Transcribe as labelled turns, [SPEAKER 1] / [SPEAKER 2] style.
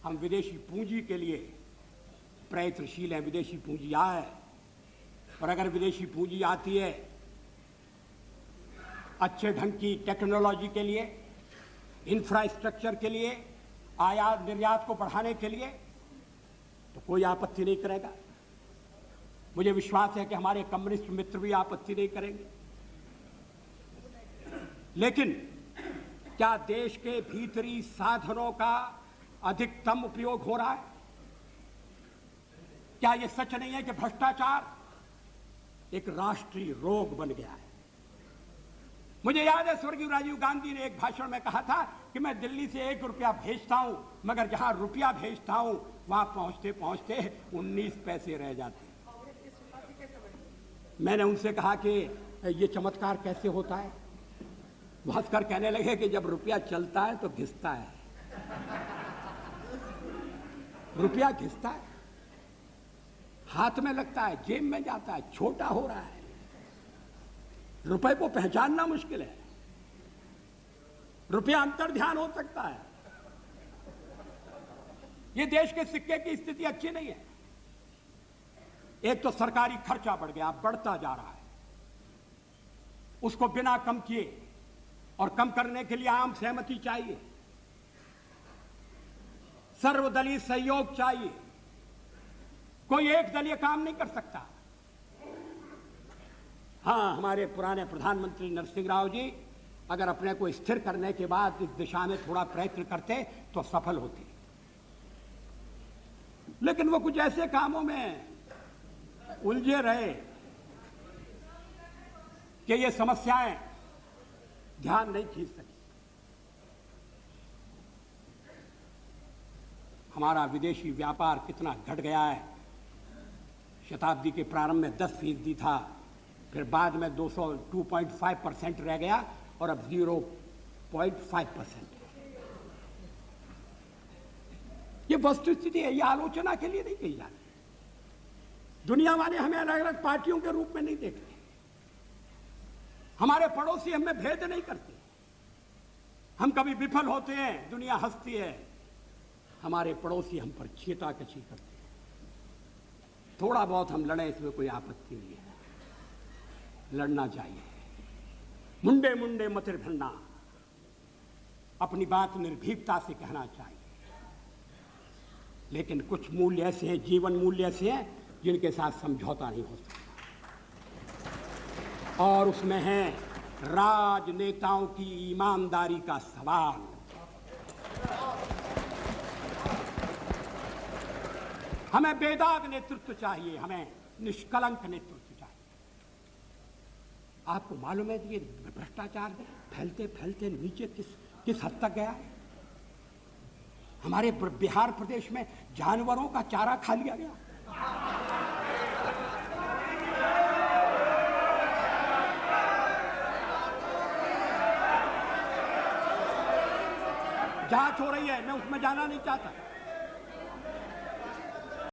[SPEAKER 1] हम विदेशी पूंजी के लिए प्रयत्नशील हैं, विदेशी पूंजी आए, और अगर विदेशी पूंजी आती है अच्छे ढंग की टेक्नोलॉजी के लिए, इंफ्रास्ट्रक्चर के लिए, आयात निर्यात को बढ़ाने के लिए, तो कोई आपत्ति नहीं करेगा। मुझे विश्वास है कि हमारे कम्युनिस्ट मित्र भी आपत्ति नहीं करेंगे। लेकिन क्या देश के भीतरी साधनों का अधिकतम उपयोग हो रहा है? क्या यह सच नहीं है कि भ्रष्टाचार एक राष्ट्रीय रोग बन गया है? मुझे याद है स्वर्गीय राजीव गांधी ने एक भाषण में कहा था कि मैं दिल्ली से 1 रुपया भेजता हूं, मगर जहां रुपया भेजता हूं वहां पहुंचते पहुंचते 19 पैसे रह जाते हैं। मैंने उनसे कहा कि ये चमत्कार कैसे होता है? वो हंसकर कहने लगे कि जब रुपया चलता है तो घिसता है। रुपया घिसता है, हाथ में लगता है, जेब में जाता है, छोटा हो रहा है, रुपए को पहचानना मुश्किल है। रुपया अंतर्ध्यान हो सकता है। ये देश के सिक्के की स्थिति अच्छी नहीं है। एक तो सरकारी खर्चा बढ़ गया, बढ़ता जा रहा है, उसको बिना कम किए, और कम करने के लिए आम सहमति चाहिए, सर्वदलीय सहयोग चाहिए। कोई एक दलीय काम नहीं कर सकता। हाँ, हमारे पुराने प्रधानमंत्री नरसिंह राव जी अगर अपने को स्थिर करने के बाद इस दिशा में थोड़ा प्रयत्न करते तो सफल होते, लेकिन वो कुछ ऐसे कामों में उलझे रहे कि ये समस्याएं ध्यान नहीं खींच सकी। हमारा विदेशी व्यापार कितना घट गया है। शताब्दी के प्रारंभ में 10% था, फिर बाद में 2.5% रह गया, और अब 0.5%। ये वस्तुस्थिति है, ये आलोचना के लिए नहीं कही जा रही। दुनिया वाले हमें अलग अलग पार्टियों के रूप में नहीं देखते, हमारे पड़ोसी हमें भेद नहीं करते। हम कभी विफल होते हैं, दुनिया हंसती है, हमारे पड़ोसी हम पर छींटाकशी करते हैं। थोड़ा बहुत हम लड़े, इसमें कोई आपत्ति नहीं है, लड़ना चाहिए। मुंडे मुंडे मतिर भरना, अपनी बात निर्भीकता से कहना चाहिए। लेकिन कुछ मूल्य ऐसे हैं, जीवन मूल्य ऐसे हैं, जिनके साथ समझौता नहीं हो सकता, और उसमें है राजनेताओं की ईमानदारी का सवाल। हमें बेदाग नेतृत्व चाहिए, हमें निष्कलंक नेतृत्व चाहिए। आपको मालूम है कि ये भ्रष्टाचार फैलते फैलते नीचे किस हद तक गया है? हमारे बिहार प्रदेश में जानवरों का चारा खा लिया गया। जांच हो रही है, मैं उसमें जाना नहीं चाहता।